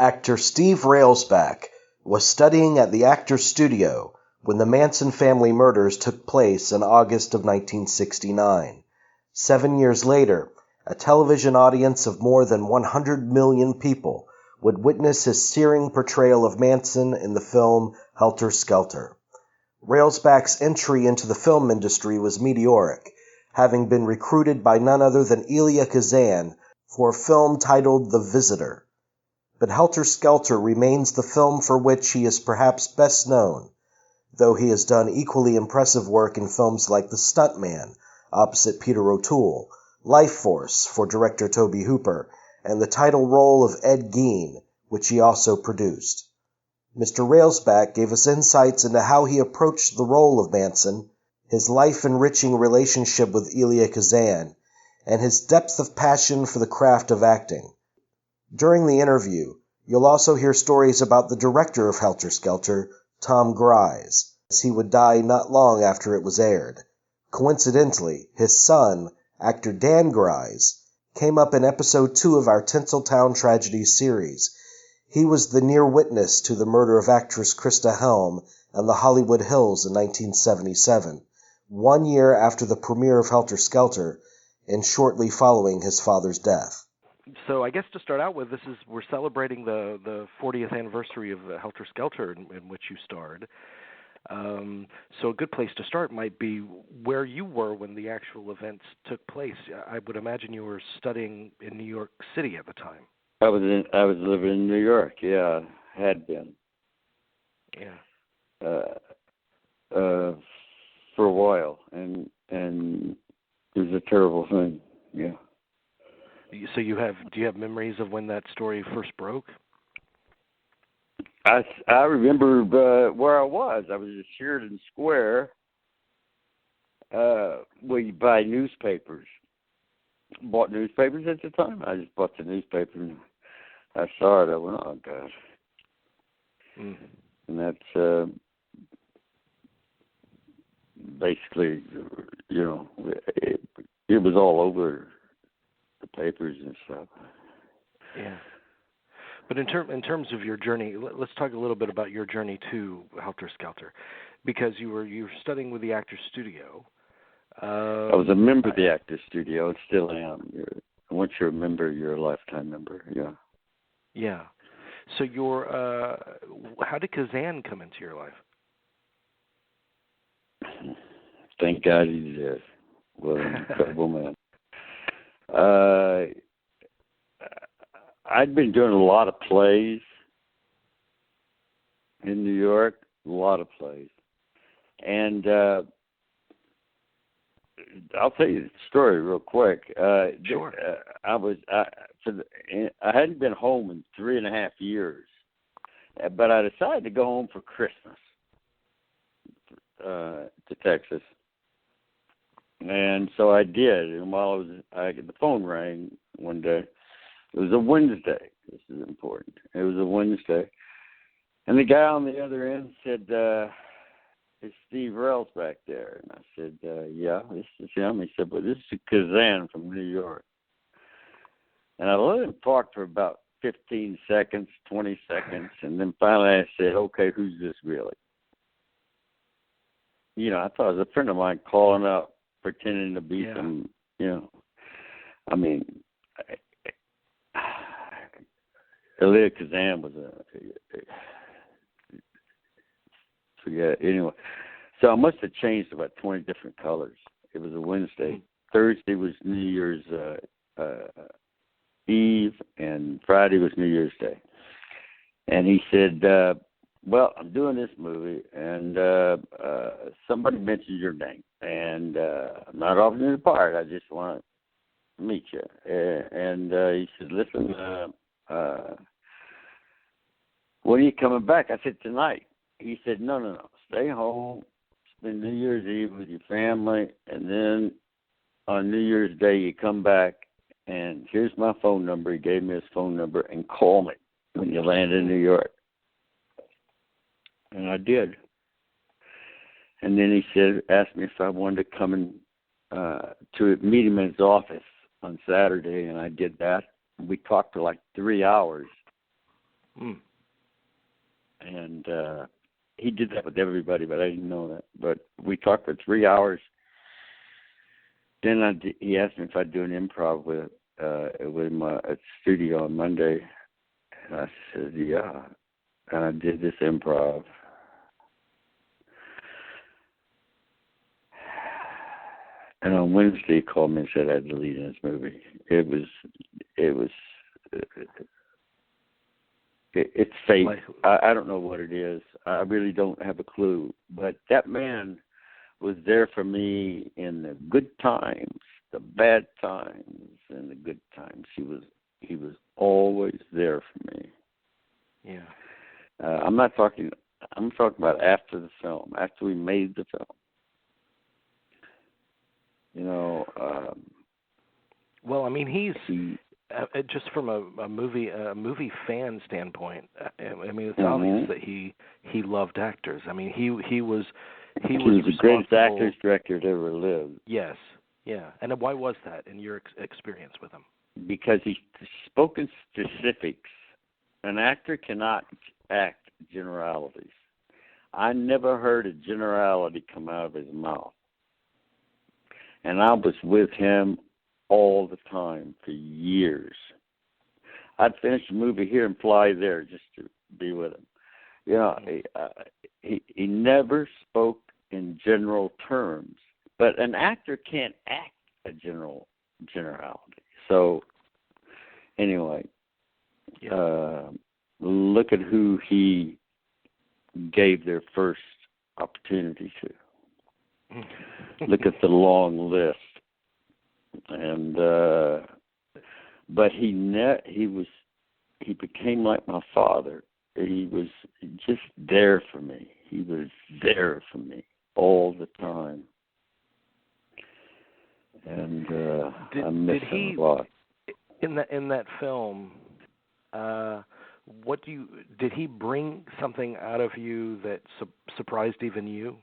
Actor Steve Railsback was studying at the Actors Studio when the Manson family murders took place in August of 1969. 7 years later, a television audience of more than 100 million people would witness his searing portrayal of Manson in the film Helter Skelter. Railsback's entry into the film industry was meteoric, having been recruited by none other than Elia Kazan for a film titled The Visitor. But Helter Skelter remains the film for which he is perhaps best known, though he has done equally impressive work in films like The Stuntman, opposite Peter O'Toole, Life Force for director Tobe Hooper, and the title role of Ed Gein, which he also produced. Mr. Railsback gave us insights into how he approached the role of Manson, his life-enriching relationship with Elia Kazan, and his depth of passion for the craft of acting. During the interview, you'll also hear stories about the director of Helter Skelter, Tom Grise, as he would die not long after it was aired. Coincidentally, his son, actor Dan Grise, came up in episode 2 of our Tinseltown Tragedy series. He was the near witness to the murder of actress Krista Helm in the Hollywood Hills in 1977, 1 year after the premiere of Helter Skelter, and shortly following his father's death. So I guess to start out with, we're celebrating the 40th anniversary of Helter Skelter in which you starred. So a good place to start might be where you were when the actual events took place. I would imagine you were studying in New York City at the time. I was living in New York. Yeah, had been. Yeah. For a while, and it was a terrible thing. Yeah. So do you have memories of when that story first broke? I remember where I was. I was at Sheridan Square. Where you buy newspapers. Bought newspapers at the time. I just bought the newspaper and I saw it. I went, oh God. Mm-hmm. And that's basically, it was all over the papers and stuff. Yeah. But in terms of your journey, let's talk a little bit about your journey to Helter Skelter, because you were studying with the Actors Studio. I was a member of the Actors Studio and still am. Once you're a member, you're a lifetime member. Yeah. Yeah. So how did Kazan come into your life? Thank God he's there. What an incredible man. I'd been doing a lot of plays in New York, a lot of plays. And I'll tell you the story real quick. Sure. I hadn't been home in 3.5 years, but I decided to go home for Christmas to Texas. And so I did. And while the phone rang one day. It was a Wednesday. This is important. It was a Wednesday. And the guy on the other end said, is Steve Railsback there? And I said, yeah, this is him. He said, but this is Kazan from New York. And I let him talk for about 15 seconds, 20 seconds. And then finally I said, okay, who's this really? I thought it was a friend of mine calling up, pretending to be some, Elia Kazan was anyway. So I must have changed about 20 different colors. It was a Wednesday. Thursday was New Year's Eve, and Friday was New Year's Day. And he said, well, I'm doing this movie, and somebody mentioned your name. And I'm not offering you the part. I just want to meet you. And he said, listen, when are you coming back? I said, tonight. He said, no. Stay home, spend New Year's Eve with your family, and then on New Year's Day you come back, and here's my phone number. He gave me his phone number, and call me when you land in New York. And I did. And then he asked me if I wanted to come in to meet him in his office on Saturday, and I did that. We talked for like 3 hours. Mm. And he did that with everybody, but I didn't know that. But we talked for 3 hours. Then he asked me if I'd do an improv with him at the studio on Monday. And I said, yeah. And I did this improv. And on Wednesday, he called me and said I had to lead in this movie. It's fate. I don't know what it is. I really don't have a clue. But that man was there for me in the good times, the bad times, and the good times. He was always there for me. Yeah. I'm talking about after the film, after we made the film. You know. Well, I mean, he's just from a movie fan standpoint. I mean, it's obvious that he loved actors. I mean, he was the greatest actor director that ever lived. Yes, yeah. And why was that in your experience with him? Because he spoke in specifics. An actor cannot act generalities. I never heard a generality come out of his mouth. And I was with him all the time for years. I'd finish a movie here and fly there just to be with him. You know, he never spoke in general terms. But an actor can't act a generality. So, anyway, look at who he gave their first opportunity to. Look at the long list. And but he became like my father. He was just there for me. He was there for me all the time. And I miss him a lot. In that film, did he bring something out of you that surprised even you?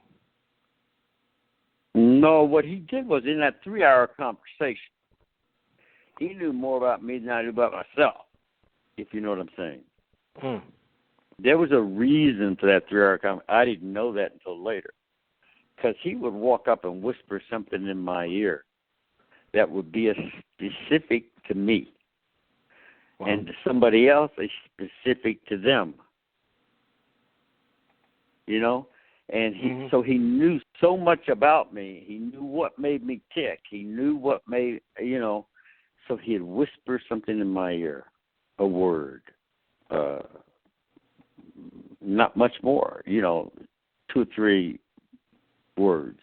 No, what he did was in that 3-hour conversation, he knew more about me than I knew about myself, if you know what I'm saying. There was a reason for that 3-hour conversation. I didn't know that until later. Because he would walk up and whisper something in my ear that would be specific to me. Wow. And to somebody else, a specific to them. You know? And so he knew so much about me. He knew what made me tick. He knew what made, so he'd whisper something in my ear, a word, not much more, 2 or 3 words,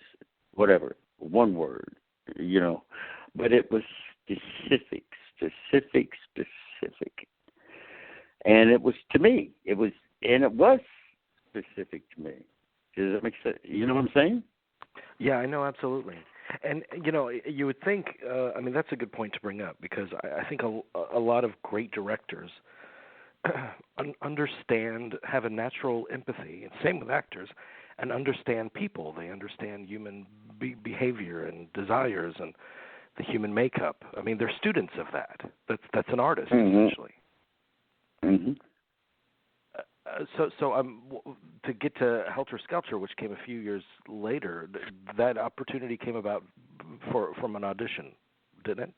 whatever, one word, but it was specific. And it was to me. It was specific to me. Does that make sense? You know what I'm saying? Yeah, I know, absolutely. And, you would think, that's a good point to bring up, because I think a lot of great directors understand, have a natural empathy, and same with actors, and understand people. They understand human behavior and desires and the human makeup. I mean, they're students of that. That's an artist, essentially. Mm-hmm. So to get to Helter Skelter, which came a few years later, that opportunity came about from an audition, didn't it?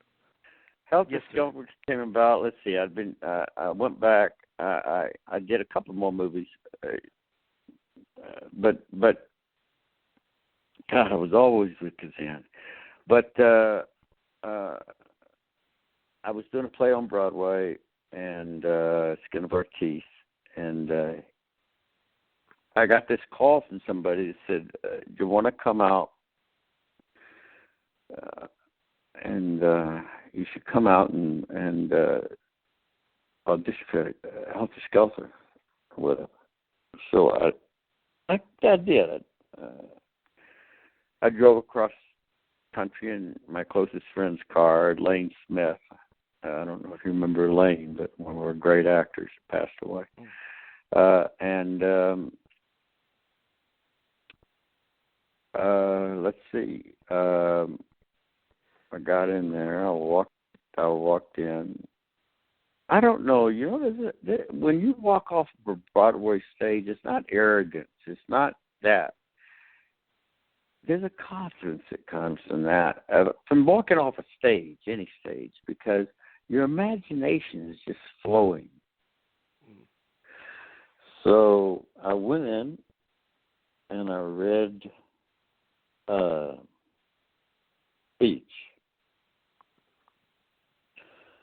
Helter Skelter came about. Let's see. I went back. I did a couple more movies, but God, I was always with Kazan. But I was doing a play on Broadway and Skin of Our Teeth. And I got this call from somebody that said, do you want to come out and you should come out and audition for Helter Skelter with him. So I did. I drove across country in my closest friend's car, Lane Smith. I don't know if you remember Lane, but one of our great actors passed away. Let's see. I got in there. I walked in, I don't know. You know, when you walk off of a Broadway stage, it's not arrogance. It's not that. There's a confidence that comes from that, from walking off a stage, any stage, because your imagination is just flowing. So I went in and I read speech.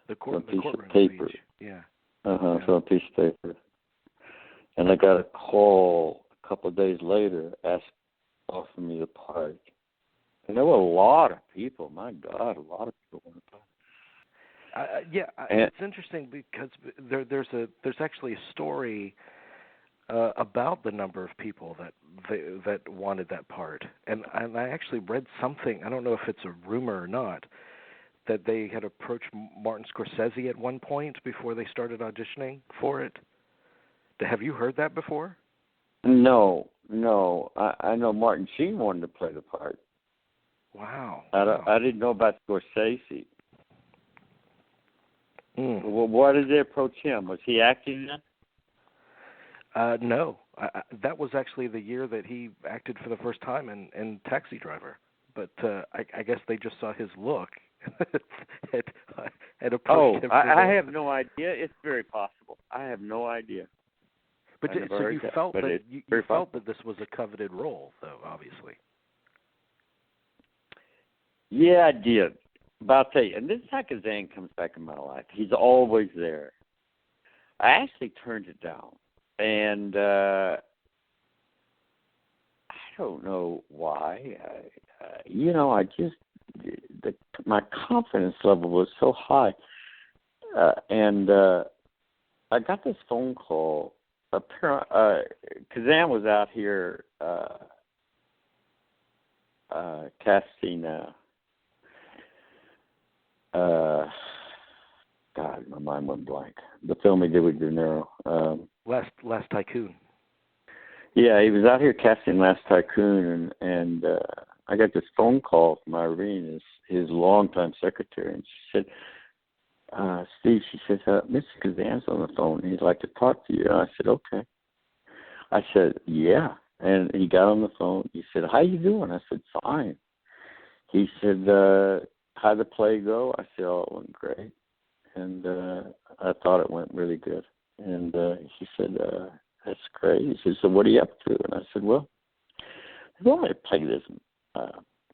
The courtroom paper. speech. Yeah. So a piece of paper. And I got a call a couple of days later offering me the part. And there were a lot of people. My God, a lot of people wanted the part. It's interesting because there's actually a story about the number of people that wanted that part, and I actually read something. I don't know if it's a rumor or not, that they had approached Martin Scorsese at one point before they started auditioning for it. Have you heard that before? No. I know Martin Sheen wanted to play the part. Wow. I didn't know about Scorsese. Well, why did they approach him? Was he acting then? No. That was actually the year that he acted for the first time in Taxi Driver. But I guess they just saw his look and approached him. I have no idea. It's very possible. I have no idea. But so you felt that you felt that this was a coveted role, though, obviously. Yeah, I did. But I'll tell you, and this is how Kazan comes back in my life. He's always there. I actually turned it down. And I don't know why. I just, my confidence level was so high. And I got this phone call. Kazan was out here casting... God, my mind went blank. The film he did with De Niro. Last Tycoon. Yeah, he was out here casting Last Tycoon, and I got this phone call from Irene, his longtime secretary, and she said, Steve, she says, Mr. Kazan's on the phone. He'd like to talk to you. And I said, okay. I said, yeah. And he got on the phone. He said, how you doing? I said, fine. He said, how'd the play go? I said, oh, it went great. And I thought it went really good. And he said, that's great. He said, so what are you up to? And I said, well, I want to play this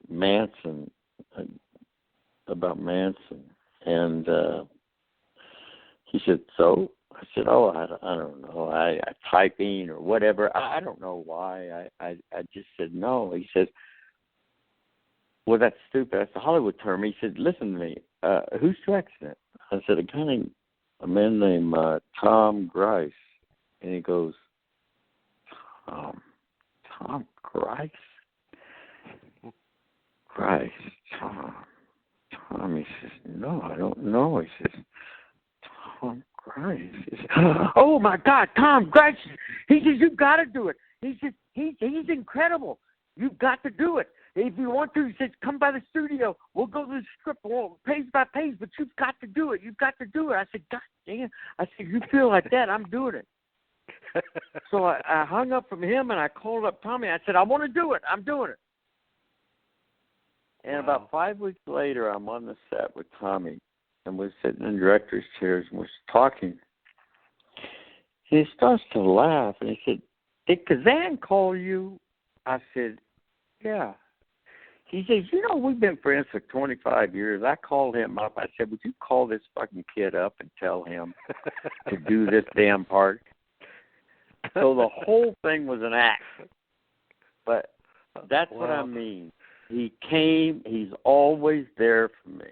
Manson, about Manson. And he said, so? I said, oh, I don't know. I typing or whatever. I don't know why. I just said no. He says, well, that's stupid. That's a Hollywood term. He said, listen to me. Who's directing it? I said, a man named Tom Grice. And he goes, Tom Grice? Grice, Tom. He says, no, I don't know. He says, Tom Grice. He says, oh, my God, Tom Grice. He says, you've got to do it. He says, he's incredible. You've got to do it. If you want to, he says, come by the studio. We'll go through the script, page by page, but you've got to do it. You've got to do it. I said, God damn. I said, you feel like that, I'm doing it. So I hung up from him, and I called up Tommy. I said, I want to do it. I'm doing it. And about 5 weeks later, I'm on the set with Tommy, and we're sitting in director's chairs, and we're talking. And he starts to laugh, and he said, did Kazan call you? I said, yeah. He says, we've been friends for 25 years. I called him up. I said, would you call this fucking kid up and tell him to do this damn part? So the whole thing was an act. But that's what I mean. He came. He's always there for me.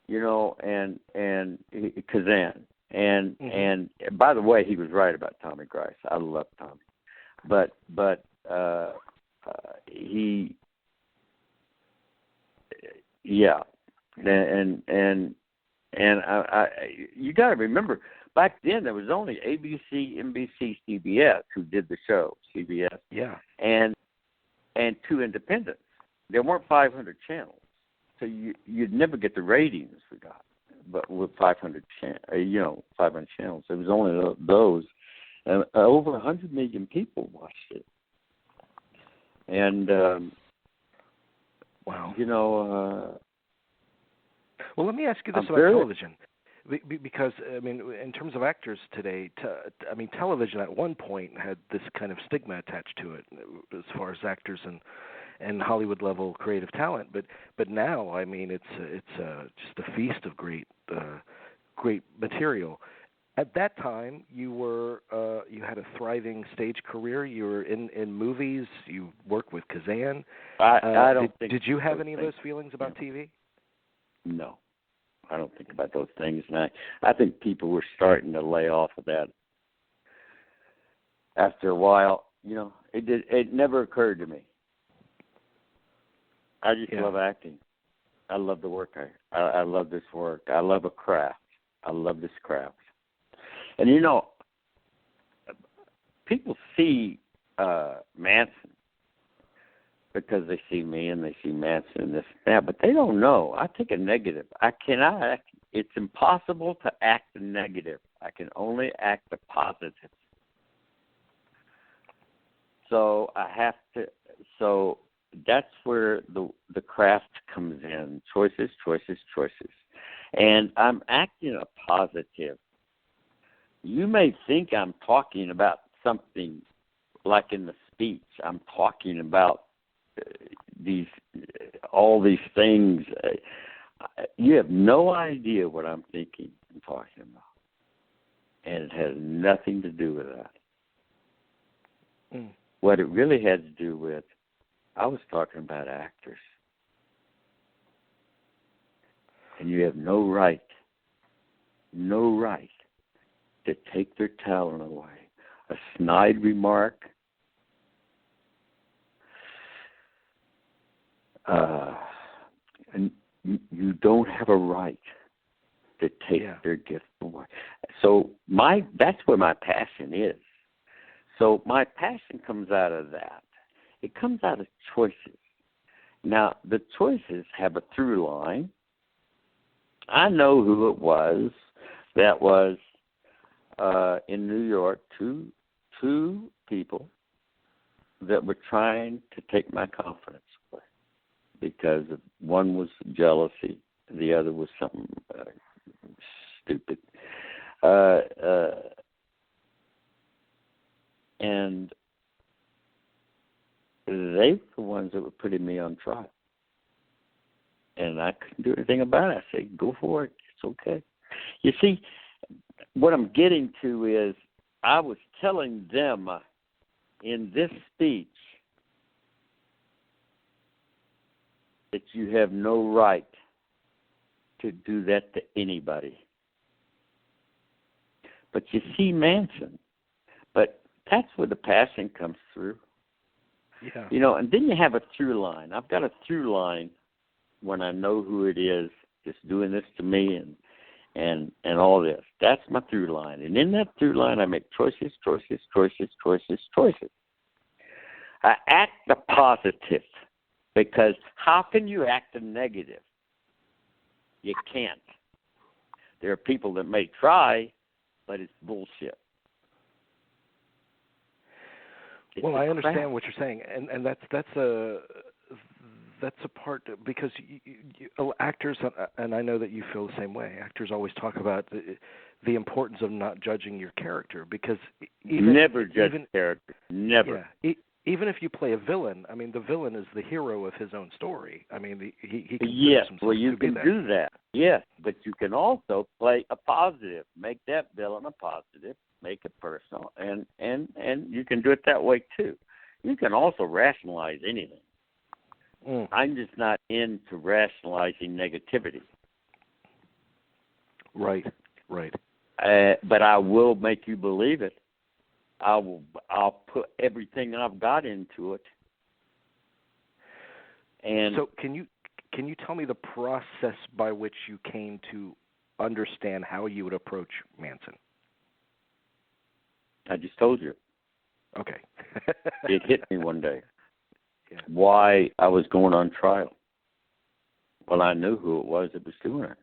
And Kazan. And by the way, he was right about Tommy Grice. I love Tommy. But he... Yeah, and I you got to remember, back then there was only ABC, NBC, CBS who did the show. CBS, yeah, and 2 independents. There weren't 500 channels, so you'd never get the ratings we got. but with 500 channels. It was only those, and over 100 million people watched it. And wow. Well, let me ask you this about television. Because, I mean, in terms of actors today, television at one point had this kind of stigma attached to it as far as actors and Hollywood-level creative talent. But now, I mean, it's just a feast of great material. At that time, you had a thriving stage career. You were in movies. You worked with Kazan. I don't think. Did you have any of those feelings about TV? No. I don't think about those things, and I think people were starting to lay off of that after a while. It never occurred to me. I just love acting. I love the work. I love this work. I love a craft. I love this craft. And people see Manson because they see me and they see Manson and this and that, but they don't know. I take a negative. I cannot act. It's impossible to act a negative. I can only act the positive. So I have to. So that's where the craft comes in. Choices, choices, choices. And I'm acting a positive. You may think I'm talking about something like in the speech. I'm talking about all these things. You have no idea what I'm thinking and talking about, and it has nothing to do with that. What it really had to do with, I was talking about actors, and you have no right to take their talent away. A snide remark, and you don't have a right to take their gift away. So that's where my passion is. So my passion comes out of that. It comes out of choices. Now, the choices have a through line. I know who it was that was in New York, two people that were trying to take my confidence away, because one was jealousy, the other was something stupid. And they were the ones that were putting me on trial. And I couldn't do anything about it. I said, go for it. It's okay. You see, what I'm getting to is I was telling them in this speech that you have no right to do that to anybody. But you see Manson. But that's where the passion comes through. Yeah. And then you have a through line. I've got a through line when I know who it is that's doing this to me and all this. That's my through line. And in that through line, I make choices. I act the positive, because how can you act the negative? You can't. There are people that may try, but it's bullshit. Well, I understand what you're saying, and that's a part, because actors, and I know that you feel the same way. Actors always talk about the importance of not judging your character, because never judge character. Never. Yeah, even if you play a villain, I mean, the villain is the hero of his own story. I mean, he yes. Well, you can do that. Yes, but you can also play a positive. Make that villain a positive. Make it personal, and you can do it that way too. You can also rationalize anything. I'm just not into rationalizing negativity. Right. But I will make you believe it. I'll put everything I've got into it. And so, can you tell me the process by which you came to understand how you would approach Manson? I just told you. Okay. It hit me one day. Yeah. Why I was going on trial. Well, I knew who it was that was doing it.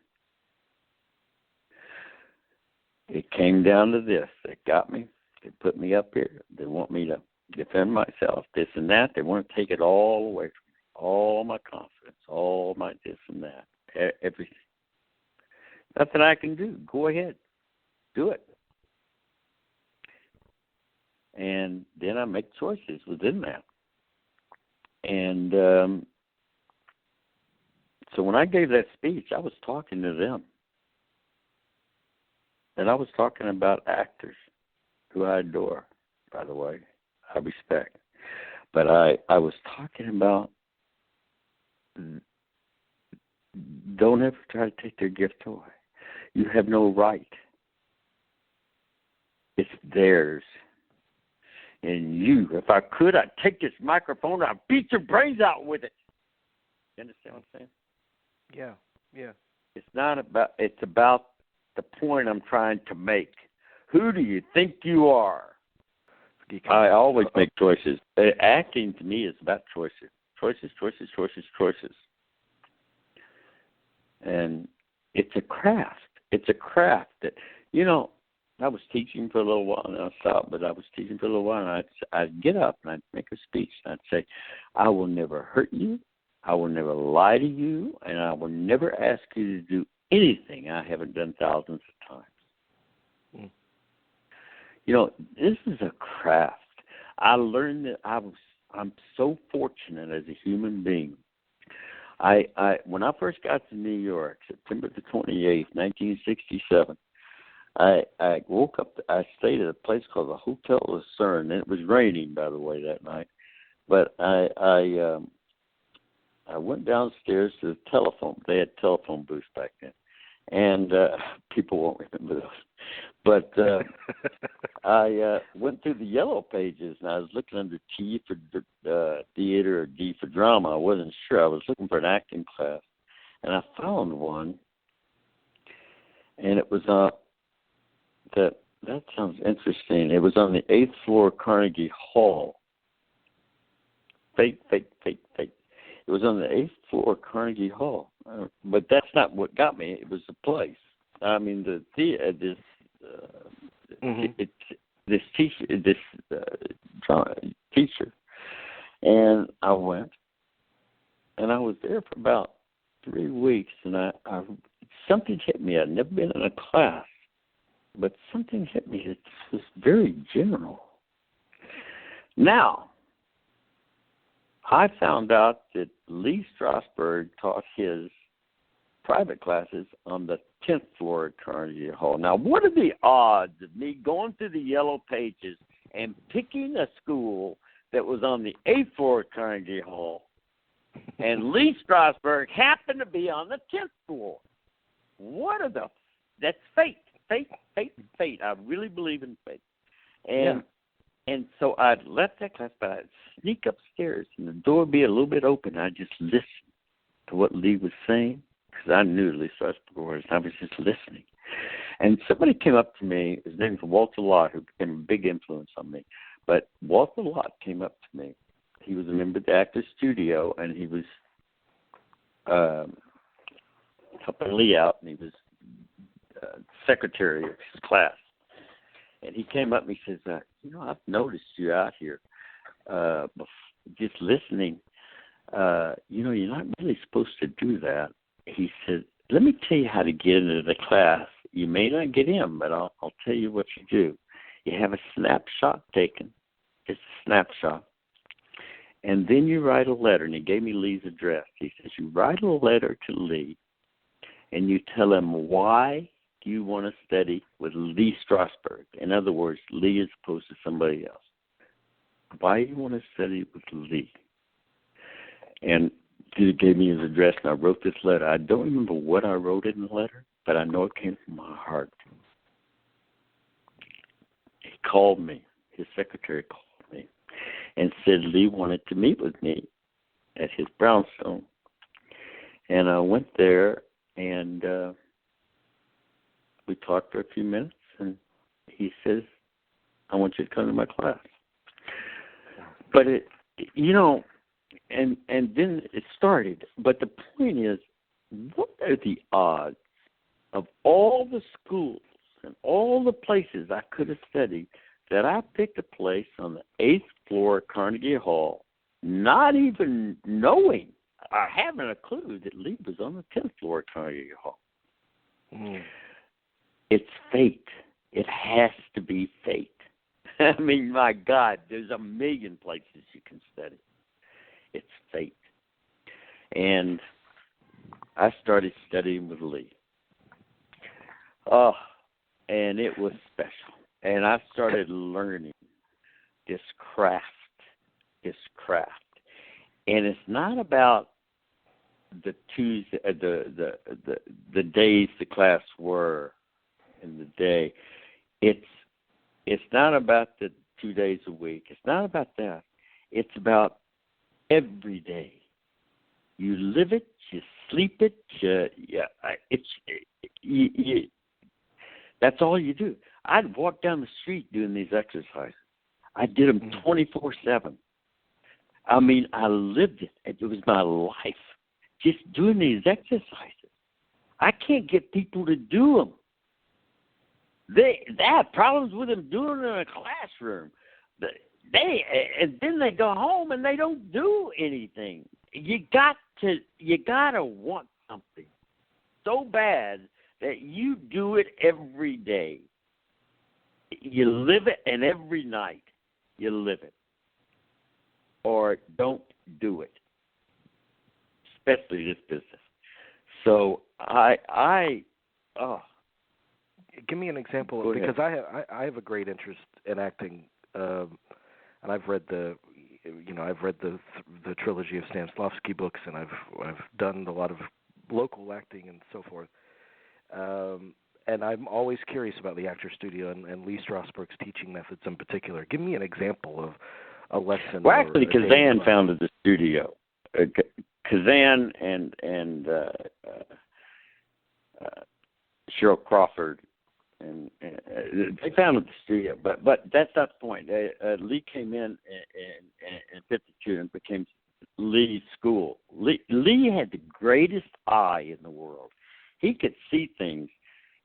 It came down to this. They got me. They put me up here. They want me to defend myself, this and that. They want to take it all away from me, all my confidence, all my this and that, everything. Nothing I can do. Go ahead. Do it. And then I make choices within that. And so when I gave that speech, I was talking to them. And I was talking about actors who I adore, by the way, I respect. But I was talking about don't ever try to take their gift away. You have no right. It's theirs. And you, if I could, I'd take this microphone, I'd beat your brains out with it. You understand what I'm saying? Yeah. It's about the point I'm trying to make. Who do you think you are? I always make choices. Acting to me is about choices. Choices. And it's a craft. It's a craft that, I was teaching for a little while, and I stopped, but I was teaching for a little while, and I'd get up and I'd make a speech, and I'd say, I will never hurt you, I will never lie to you, and I will never ask you to do anything I haven't done thousands of times. This is a craft. I learned that I'm so fortunate as a human being. When I first got to New York, September the 28th, 1967, I woke up. I stayed at a place called the Hotel Lucerne, and it was raining, by the way, that night. But I went downstairs to the telephone. They had telephone booths back then, and people won't remember those. But I went through the yellow pages, and I was looking under T for theater or D for drama. I wasn't sure. I was looking for an acting class, and I found one, and it was that sounds interesting. It was on the 8th floor of Carnegie Hall. Fake. It was on the 8th floor of Carnegie Hall. But that's not what got me. It was the place. I mean, this teacher. And I went, and I was there for about 3 weeks, and I something hit me. I'd never been in a class. But something hit me that was very general. Now, I found out that Lee Strasberg taught his private classes on the 10th floor at Carnegie Hall. Now, what are the odds of me going through the yellow pages and picking a school that was on the 8th floor at Carnegie Hall, and Lee Strasberg happened to be on the 10th floor? That's fate. Fate. I really believe in fate. And so I'd left that class, but I'd sneak upstairs, and the door would be a little bit open. I'd just listen to what Lee was saying, because I knew Lee Strasberg was. I was just listening. And somebody came up to me. His name was Walter Lott, who became a big influence on me. But Walter Lott came up to me. He was a member of the Actors Studio, and he was helping Lee out, and he was secretary of his class. And he came up and he says, I've noticed you out here just listening. You're not really supposed to do that. He said, let me tell you how to get into the class. You may not get in, but I'll tell you what you do. You have a snapshot taken. It's a snapshot. And then you write a letter. And he gave me Lee's address. He says, you write a letter to Lee, and you tell him why you want to study with Lee Strasberg. In other words, Lee as opposed to somebody else. Why you want to study with Lee? And he gave me his address, and I wrote this letter. I don't remember what I wrote in the letter, but I know it came from my heart. He called me. His secretary called me and said Lee wanted to meet with me at his brownstone. And I went there, and we talked for a few minutes, and he says, I want you to come to my class. But and then it started. But the point is, what are the odds of all the schools and all the places I could have studied that I picked a place on the 8th floor of Carnegie Hall, not even knowing or having a clue that Lee was on the 10th floor of Carnegie Hall. Mm. It's fate. It has to be fate. I mean, my God, there's a million places you can study. It's fate. And I started studying with Lee. Oh, and it was special. And I started learning this craft. And it's not about the the days the class were in the day. It's not about the 2 days a week. It's not about that. It's about every day. You live it, you sleep it, that's all you do. I'd walk down the street doing these exercises. I did them 24/7. I mean, I lived it. It was my life, just doing these exercises. I can't get people to do them. They have problems with them doing it in a classroom. And then they go home and they don't do anything. You gotta want something so bad that you do it every day. You live it, and every night you live it. Or don't do it, especially this business. So Give me an example, because I have a great interest in acting, and I've read the trilogy of Stanislavski books, and I've done a lot of local acting and so forth. And I'm always curious about the actor studio and Lee Strasberg's teaching methods in particular. Give me an example of a lesson. Well, actually, Kazan founded the studio. Kazan and Cheryl Crawford, and they founded the studio. But that's not the point. Lee came in 52 and became Lee's school. Lee had the greatest eye in the world. He could see things.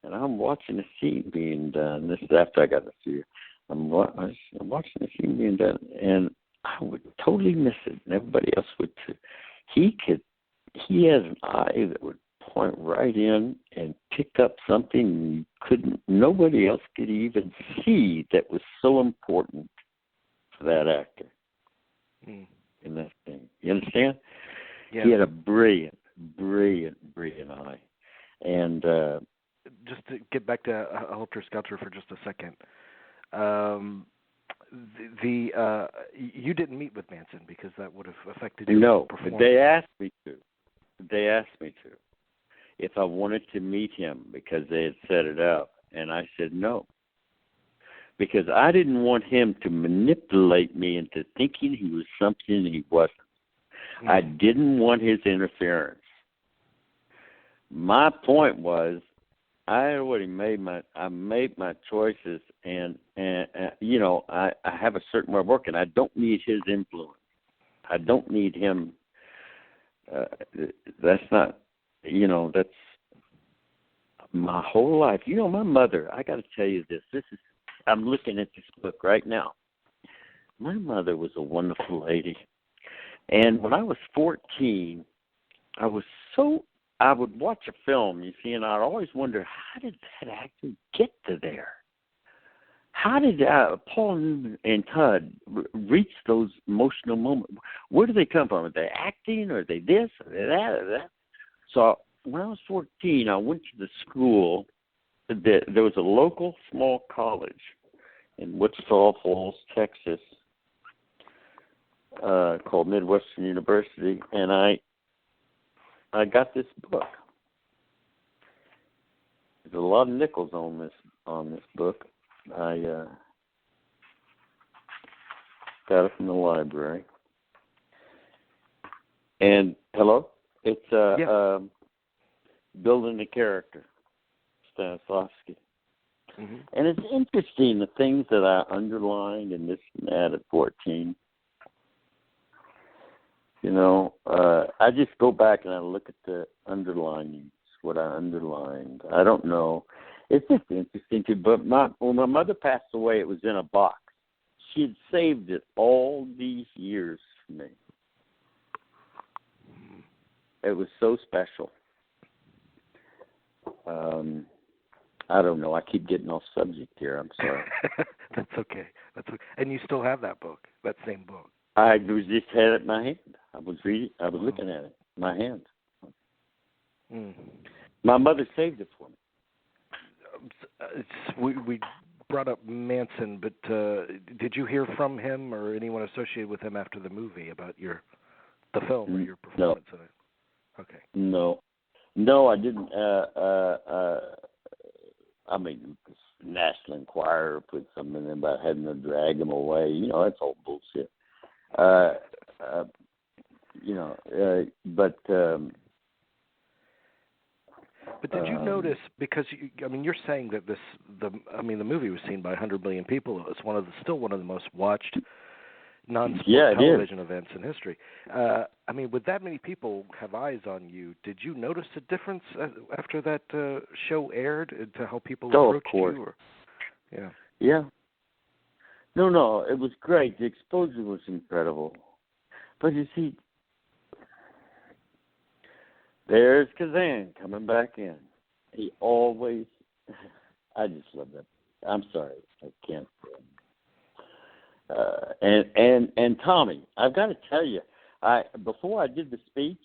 And I'm watching a scene being done. This is after I got the studio. I'm watching the scene being done, and I would totally miss it, and everybody else would too. He has an eye that would point right in and pick up something nobody else could even see that was so important for that actor in that thing. You understand? Yeah. He had a brilliant eye. And just to get back to Helter Skelter for just a second, you didn't meet with Manson because that would have affected your performance. No, they asked me to if I wanted to meet him because they had set it up, and I said no, because I didn't want him to manipulate me into thinking he was something he wasn't. I didn't want his interference. My point was, I already made my choices, and I have a certain way of working. I don't need his influence. I don't need him. That's not, that's my whole life. My mother. I got to tell you this. I'm looking at this book right now. My mother was a wonderful lady, and when I was 14, I would watch a film, and I'd always wonder, how did that actor get to there? How did Paul Newman and Todd reach those emotional moments? Where do they come from? Are they acting, or are they this, or are they that, or that? So when I was 14, I went to the school. There was a local small college in Wichita Falls, Texas, called Midwestern University, and I got this book. There's a lot of nickels on this book. I got it from the library. And hello, it's Building a Character, Stanislavski. Mm-hmm. And it's interesting the things that I underlined and this and that at 14. I just go back and I look at the underlinings, what I underlined. I don't know. It's just interesting too. But when my mother passed away, it was in a box. She had saved it all these years for me. It was so special. I don't know. I keep getting off subject here. I'm sorry. That's okay. And you still have that book, that same book. I was just had it in my hand. I was looking at it in my hand. My mother saved it for me. We brought up Manson, but did you hear from him or anyone associated with him after the movie about the film or your performance in it? Okay. No, I didn't. I mean, National Enquirer put something in about having to drag him away. You know, that's all bullshit. But did you notice, because you're saying that the movie was seen by 100 million people. It was still one of the most watched non-sport television events in history. With that many people have eyes on you, did you notice a difference after that show aired to how people approached you? Or, yeah. Yeah. No, it was great. The exposure was incredible. But you see, there's Kazan coming back in. He always, I just love that. I'm sorry, I can't. And Tommy, I've got to tell you, before I did the speech,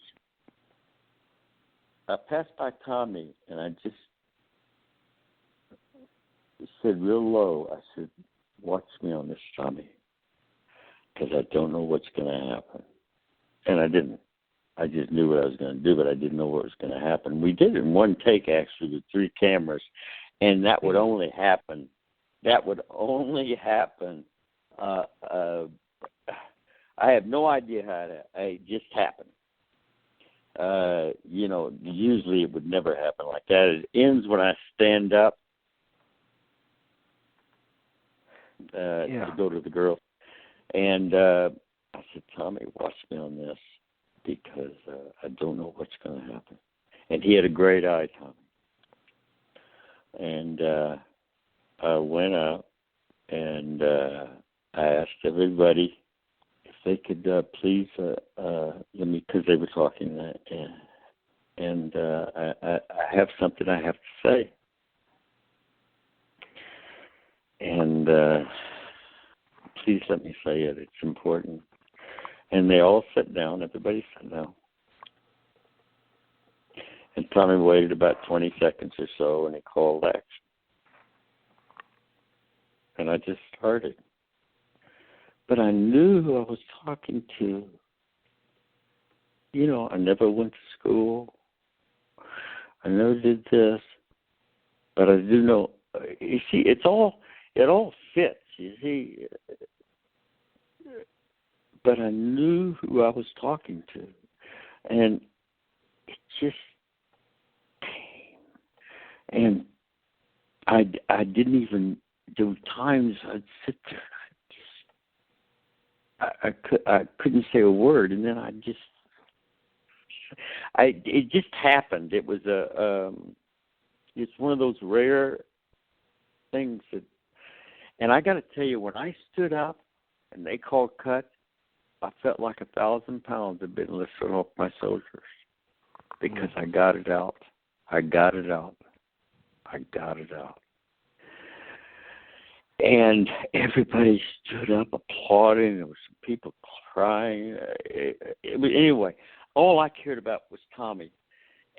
I passed by Tommy and I just said real low, I said, "Watch me on this, Tommy, because I don't know what's going to happen." And I didn't. I just knew what I was going to do, but I didn't know what was going to happen. We did it in one take, actually, with 3 cameras, and that would only happen. I have no idea how it just happened. Usually it would never happen like that. It ends when I stand up to go to the girl. And I said, "Tommy, watch me on this because I don't know what's going to happen." And he had a great eye, Tommy. And I went up and I asked everybody if they could please let me, because they were talking, and I have something I have to say. And please let me say it. It's important. And they all sat down. Everybody sat down. And Tommy waited about 20 seconds or so, and he called action. And I just started. But I knew who I was talking to. I never went to school. I never did this. But I do know, you see, it all fits, you see. But I knew who I was talking to. And it just came. And I didn't even, there were times I'd sit there and I couldn't say a word, and then it just happened. It was it's one of those rare things and I got to tell you, when I stood up and they called cut, I felt like 1,000 pounds had been lifted off my shoulders because I got it out. And everybody stood up applauding. There were some people crying. Anyway, all I cared about was Tommy.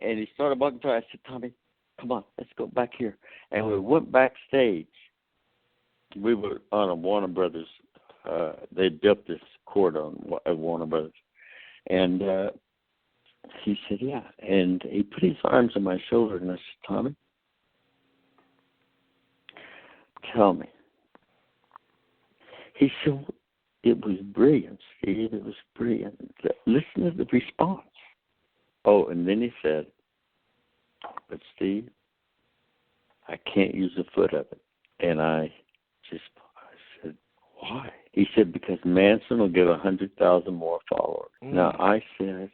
And he started walking through. I said, "Tommy, come on, let's go back here." And we went backstage. We were on a Warner Brothers. They built this court at Warner Brothers. And he said, "Yeah." And he put his arms on my shoulder, and I said, "Tommy, tell me." He said, "It was brilliant, Steve. It was brilliant. Listen to the response." Oh, and then he said, "But Steve, I can't use a foot of it." And I said, "Why?" He said, "Because Manson will get 100,000 more followers." Now I said,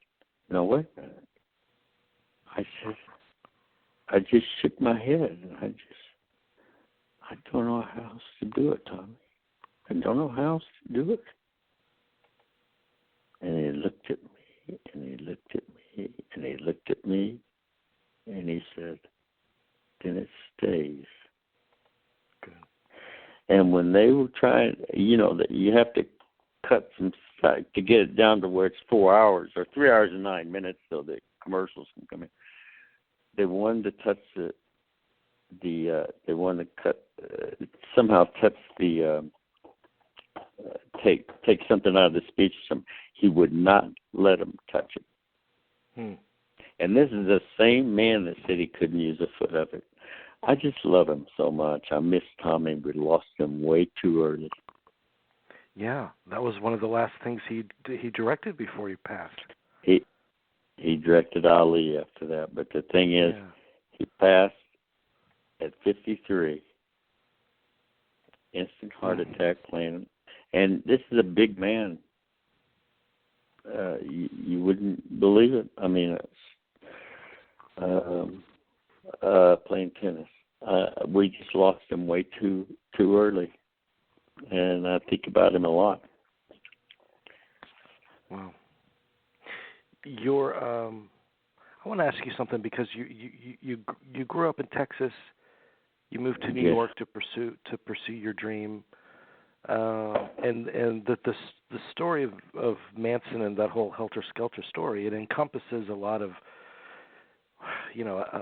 "No, wait a minute." I said, I just shook my head, and I don't know how else to do it, Tommy. I don't know how else to do it. And he looked at me, and he looked at me, and he looked at me, and he said, then it stays. Good. And when they were trying, that you have to cut some to get it down to where it's 4 hours or 3 hours and 9 minutes so the commercials can come in. They wanted to touch they wanted to cut, somehow touch the, take something out of the speech. He would not let them touch it. And this is the same man that said he couldn't use a foot of it. I just love him so much. I miss Tommy. We lost him way too early. Yeah, that was one of the last things he directed before he passed. He directed Ali after that, but the thing is, he passed at 53. Instant heart attack playing. And this is a big man. You wouldn't believe it. I mean, playing tennis. We just lost him way too early. And I think about him a lot. Wow. I want to ask you something because you grew up in Texas. You moved to New York to pursue your dream. And the story of Manson and that whole Helter Skelter story, it encompasses a lot of,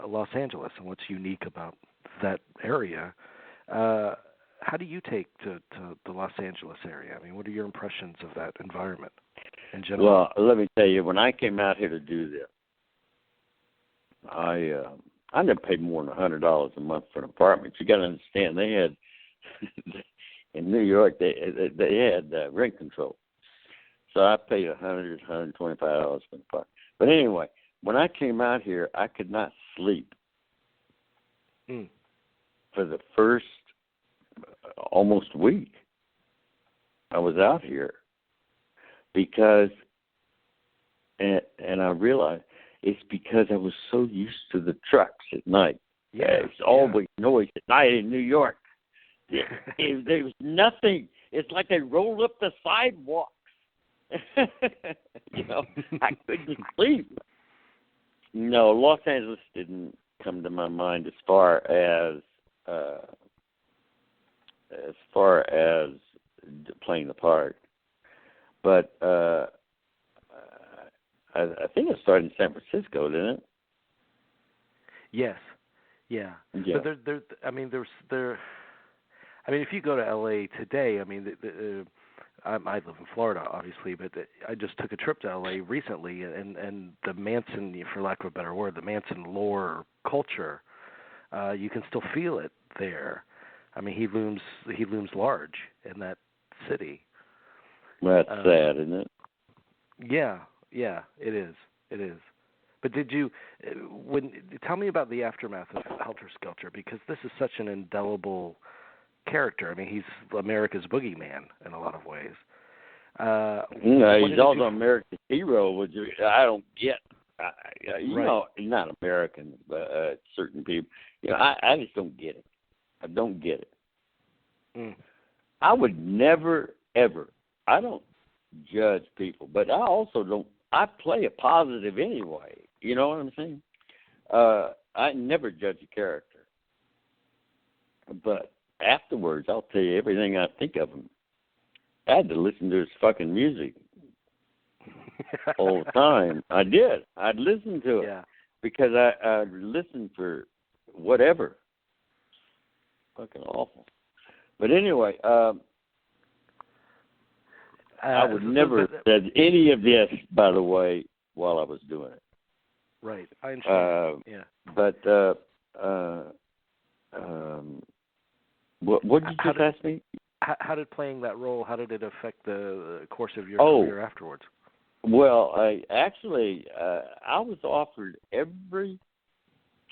Los Angeles and what's unique about that area. How do you take to the Los Angeles area? I mean, what are your impressions of that environment in general? Well, let me tell you, when I came out here to do this, I never paid more than $100 a month for an apartment. You got to understand, they had in New York they had rent control, so I paid $125 for an apartment. But anyway, when I came out here, I could not sleep for the first almost week I was out here because, and I realized it's because I was so used to the trucks at night. It's always noise at night in New York. There was nothing. It's like they rolled up the sidewalks. I couldn't sleep. No, Los Angeles didn't come to my mind as far as playing the part. But I think it started in San Francisco, didn't it? Yes. Yeah. But if you go to L.A. today, I live in Florida, obviously, but I just took a trip to L.A. recently, and the Manson, for lack of a better word, the Manson lore culture, you can still feel it there. I mean, he looms large in that city. Well, that's sad, isn't it? Yeah, it is. But tell me about the aftermath of Helter Skelter, because this is such an indelible character. I mean, he's America's boogeyman in a lot of ways. He's also America's hero, which I don't get. He's not American, but certain people. I just don't get it. I don't get it. I would never, ever. I don't judge people, but I also don't. I play a positive anyway. You know what I'm saying? I never judge a character, but afterwards, I'll tell you everything I think of him. I had to listen to his fucking music all the time. I did. I'd listen to it because I'd listen for whatever. Fucking awful. But anyway, I would never have said any of this, by the way, while I was doing it. Right. I understand. But what did you just ask me? How did playing that role, how did it affect the course of your career afterwards? Well, I was offered every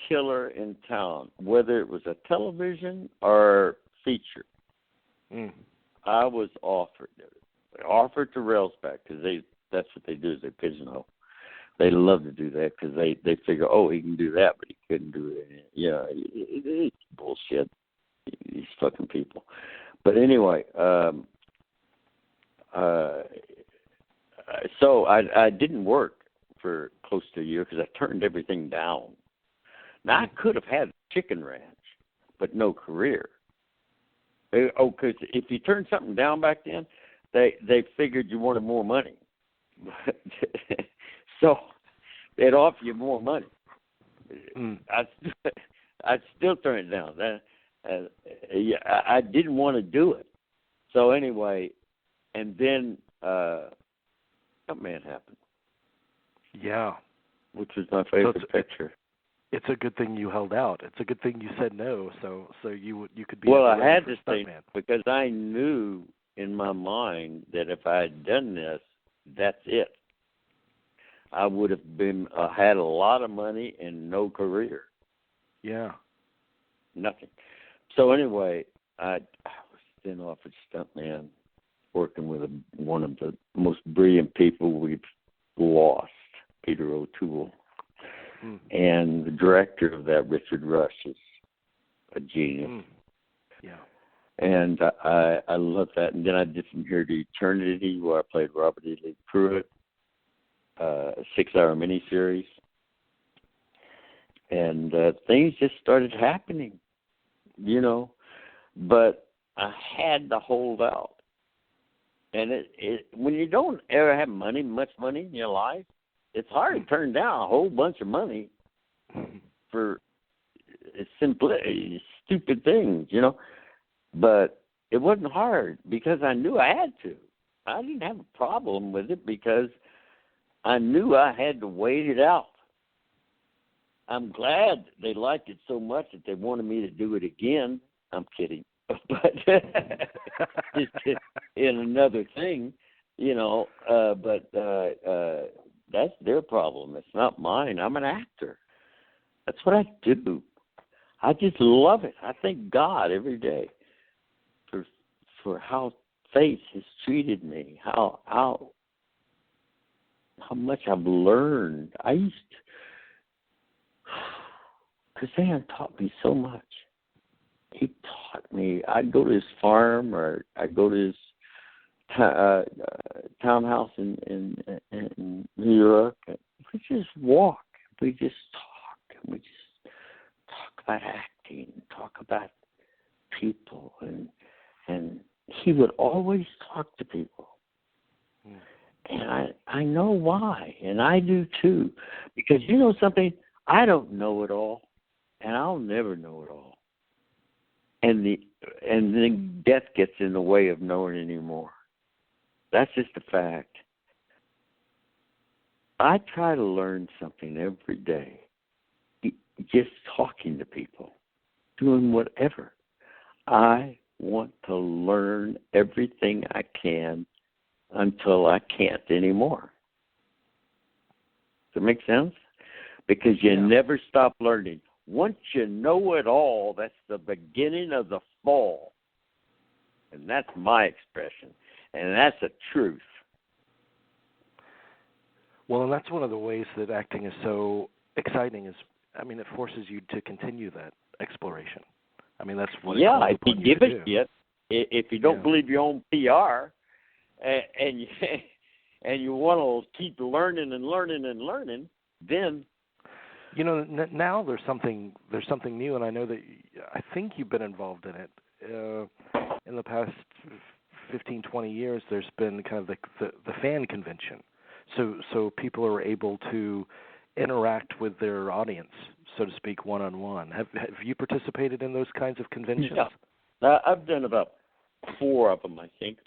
killer in town, whether it was a television or feature. I was offered to Railsback, because that's what they do, is they pigeonhole. They love to do that because they figure, oh, he can do that, but he couldn't do it. Yeah, it's bullshit. These fucking people. But anyway, so I didn't work for close to a year because I turned everything down. Now, I could have had a chicken ranch, but no career. Oh, because if you turned something down back then, they figured you wanted more money. So they'd offer you more money. I'd still turn it down. I didn't want to do it. So anyway, and then Stuntman happened. Yeah. Which was my favorite picture. It's a good thing you held out. It's a good thing you said no, so you could be. Well, I had to say because I knew in my mind that if I had done this, that's it. I would have been had a lot of money and no career. Yeah. Nothing. So anyway, I was then offered Stuntman, working with one of the most brilliant people we've lost, Peter O'Toole. And the director of that, Richard Rush, is a genius. Yeah. And I love that. And then I did From Here to Eternity, where I played Robert E. Lee Pruitt, a 6-hour miniseries. And things just started happening, you know. But I had to hold out. And when you don't ever have much money in your life, it's hard to turn down a whole bunch of money for simply stupid things, you know. But it wasn't hard because I knew I had to. I didn't have a problem with it because I knew I had to wait it out. I'm glad they liked it so much that they wanted me to do it again. I'm kidding. But in another thing, you know, but that's their problem. It's not mine. I'm an actor. That's what I do. I just love it. I thank God every day for how fate has treated me, how much I've learned. Kazan taught me so much. He taught me. I'd go to his farm or I'd go to his townhouse in New York. We just walk. We just talk. We just talk about acting, talk about people, and he would always talk to people. And I know why, and I do too, because you know something, I don't know it all, and I'll never know it all. And then death gets in the way of knowing anymore. That's just a fact. I try to learn something every day, just talking to people, doing whatever. I want to learn everything I can until I can't anymore. Does that make sense? Because you never stop learning. Once you know it all, that's the beginning of the fall. And that's my expression. And that's the truth. Well, and that's one of the ways that acting is so exciting is, I mean, it forces you to continue that exploration. I mean, that's what it calls if you give a shit, if you don't believe your own PR, and you want to keep learning and learning and learning, then you know now there's something new, and I know that I think you've been involved in it in the past 15, 20 years. There's been kind of the fan convention, so people are able to interact with their audience, so to speak, one-on-one. Have you participated in those kinds of conventions? Yeah, I've done about 4 of them, I think.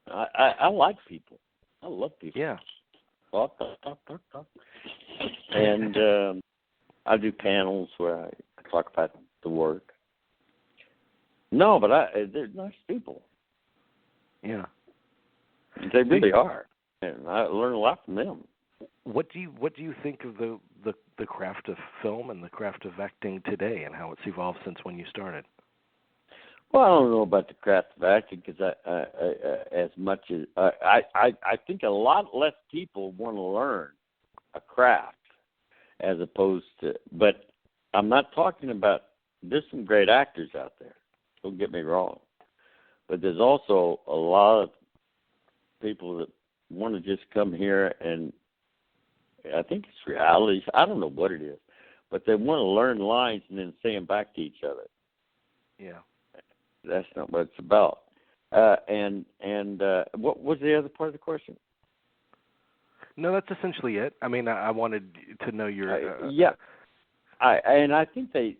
I like people. I love people. Yeah. Talk. And I do panels where I talk about the work. No, but they're nice people. Yeah. They really are. And I learn a lot from them. What do you think of the craft of film and the craft of acting today and how it's evolved since when you started? Well, I don't know about the craft of acting because as much as I think a lot less people want to learn a craft as opposed to. But I'm not talking about. There's some great actors out there. Don't get me wrong, but there's also a lot of people that want to just come here and I think it's reality. I don't know what it is, but they want to learn lines and then say them back to each other. Yeah, that's not what it's about. And what was the other part of the question? No, that's essentially it. I mean, I wanted to know your. I think they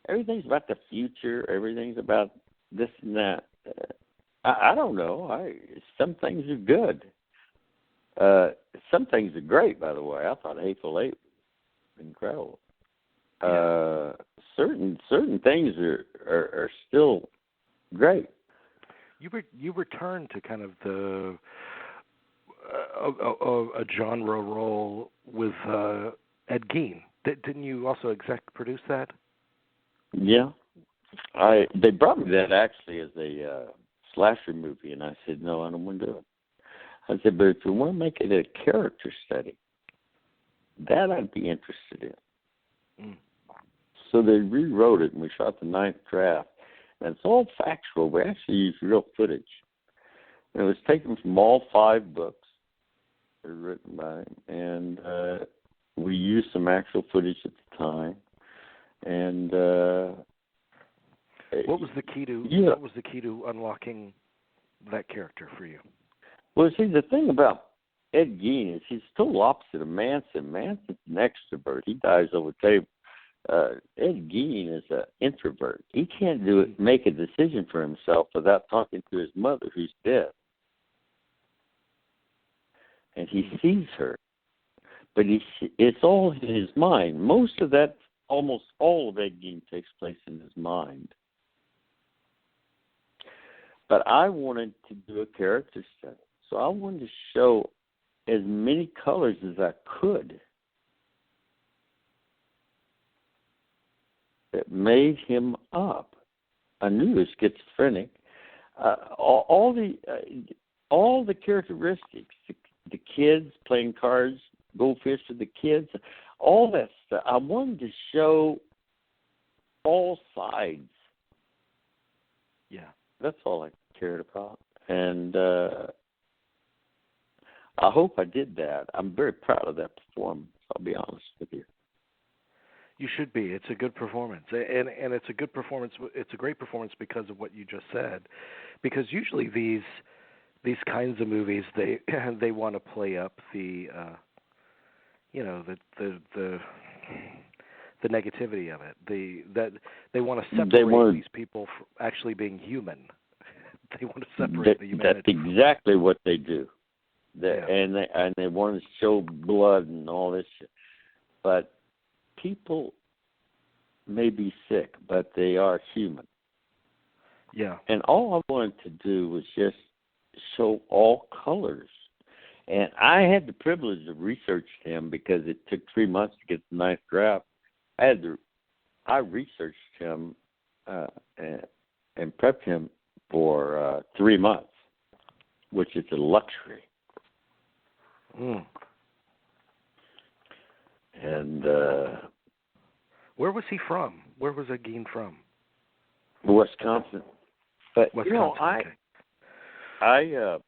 everything's about the future. Everything's about this and that. I don't know. Some things are good. Some things are great. By the way, I thought Hateful Eight was incredible. Yeah. Certain things are still great. You return to kind of the a genre role with Ed Gein. Didn't you also exec produce that? Yeah, they brought me that actually as a slasher movie, and I said no, I don't want to do it. I said, but if you want to make it a character study, that I'd be interested in. Mm. So they rewrote it, and we shot the 9th draft. And it's all factual. We actually used real footage. And it was taken from all 5 books that were written by him. And we used some actual footage at the time. And what was the key to what was the key to unlocking that character for you? Well, see, the thing about Ed Gein is he's total opposite of Manson. Manson's an extrovert. He dies over the table. Ed Gein is an introvert. He can't make a decision for himself without talking to his mother, who's dead. And he sees her. But it's all in his mind. Most of that, almost all of Ed Gein takes place in his mind. But I wanted to do a character study. So I wanted to show as many colors as I could that made him up. I knew he was schizophrenic. All the characteristics, the kids playing cards, goldfish with the kids, all that stuff. I wanted to show all sides. Yeah. That's all I cared about. And I hope I did that. I'm very proud of that performance, I'll be honest with you. You should be. It's a good performance. And it's a good performance. It's a great performance because of what you just said. Because usually these kinds of movies, they want to play up the negativity of it. That they want to separate these people from actually being human. They want to separate the humanity. That's exactly what they do. And they want to show blood and all this shit. But people may be sick, but they are human. Yeah. And all I wanted to do was just show all colors. And I had the privilege of researching him because it took 3 months to get the 9th draft. I researched him and prepped him for 3 months, which is a luxury. Mm. And where was he from? Where was Ed Gein from? Wisconsin. But Wisconsin, I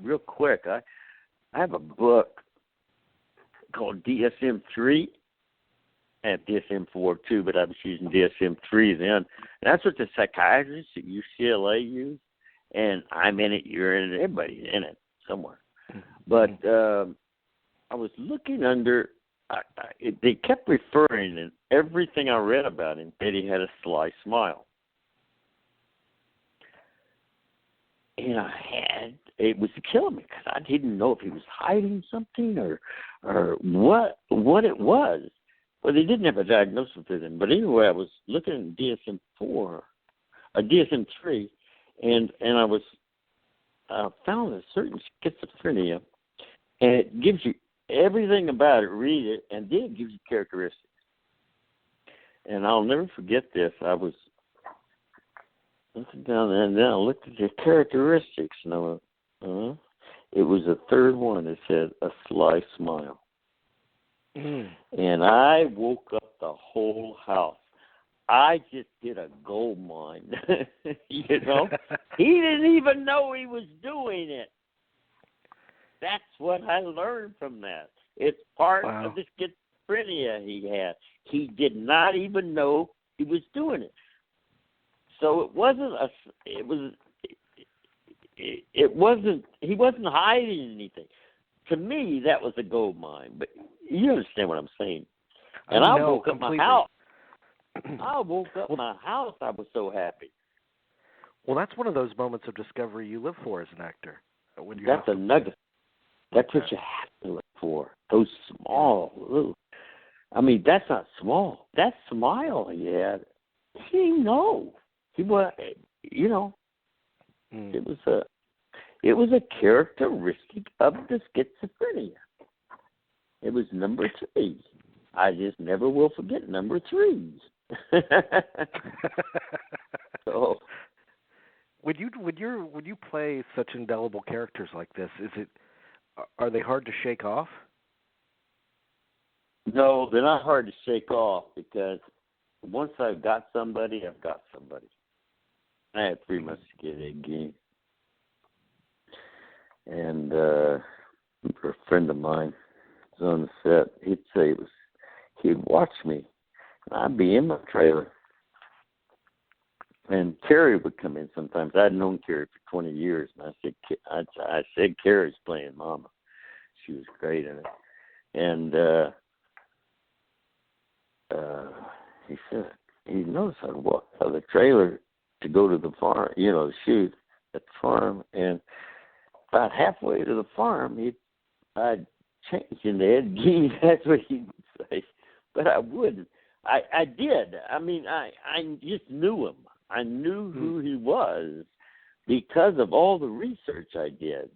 real quick, I have a book called DSM-3 and DSM-4 too, but I was using DSM-3 then. And that's what the psychiatrists at UCLA use. And I'm in it, you're in it, everybody's in it somewhere. But I was looking under, they kept referring, and everything I read about him that he had a sly smile. And it was killing me because I didn't know if he was hiding something or what it was. Well, they didn't have a diagnosis with him. But anyway, I was looking at DSM-3, and I found a certain schizophrenia, and it gives you everything about it. Read it, and then it gives you characteristics. And I'll never forget this. I was looking down there, and then I looked at the characteristics, and I went, It was the third one that said, "A Sly Smile." Mm. And I woke up the whole house. I just did a gold mine. You know? He didn't even know he was doing it. That's what I learned from that. It's part of the schizophrenia he had. He did not even know he was doing it. So he wasn't hiding anything. To me, that was a gold mine. But you understand what I'm saying. And I woke up my house. I woke up my house. I was so happy. Well, that's one of those moments of discovery you live for as an actor. That's a nugget. That's what you have to look for. Those small little. I mean, that's not small. That smile he had. He didn't know. He was, you know. It was a characteristic of the schizophrenia. It was number 3. I just never will forget number 3. So, when you play such indelible characters like this, are they hard to shake off? No, they're not hard to shake off, because once I've got somebody, I've got somebody. I had 3 months to get Ed Gein. And a friend of mine was on the set. He'd say he'd watch me, and I'd be in my trailer. And Carrie would come in sometimes. I'd known Carrie for 20 years, and I said Carrie's playing Mama. She was great in it. And he said he noticed I'd walk out of the trailer to go to the farm, to shoot at the farm, and about halfway to the farm, I'd change into Ed Gein. That's what he would say. But I wouldn't. I did. I mean, I just knew him. I knew who he was because of all the research I did.